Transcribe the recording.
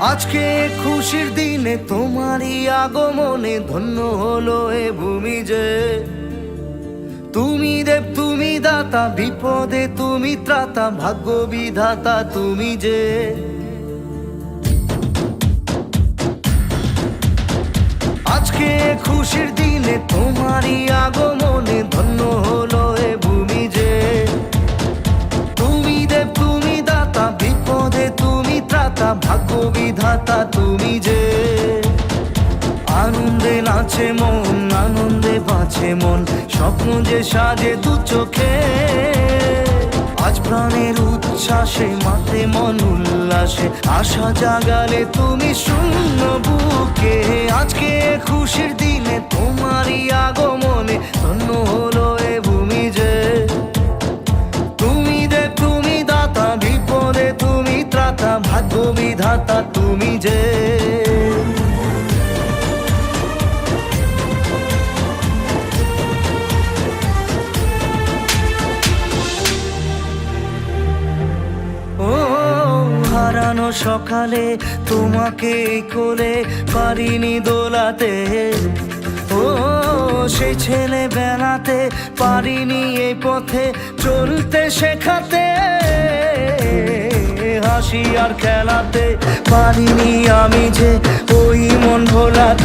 আজকে খুশির দিনে তোমারই আগমনে ধন্য হলো এ ভূমি যে। তুমি দেব তুমি দাতা, বিপদে তুমি ত্রাতা, ভাগ্য বিধাতা তুমি যে। আজকে খুশির দিনে তোমারই আগমনে ধন্য হলো এ ভূমি যে। তুমি দেব তুমি দাতা, বিপদে তুমি ত্রাতা, ভাগ্য বিধাতা তুমি যে। আনন্দে নাচে মন, আনন্দে বাঁচে মন, স্বপ্ন যে সাজে দু চোখে। আজ প্রাণের উচ্ছ্বাসে মাতে মন উল্লাসে, আশা জাগালে তুমি শূন্য বুকে। আজকে খুশির দিনে তোমারই আগমনে ধন্য হলো এ ভূমি যে। তুমি দেব তুমি দাতা, বিপদে তুমি ত্রাতা, ভাগ্য বিধাতা তুমি যে। হারানো সকালে তোমাকে কোলে পারিনি দোলাতে, ও সেই ছেলে বেলাতে পারিনি এই পথে চলতে শেখাতে। হাসি আর খেলাতে পারিনি আমি যে ওই মন ভোলাতে।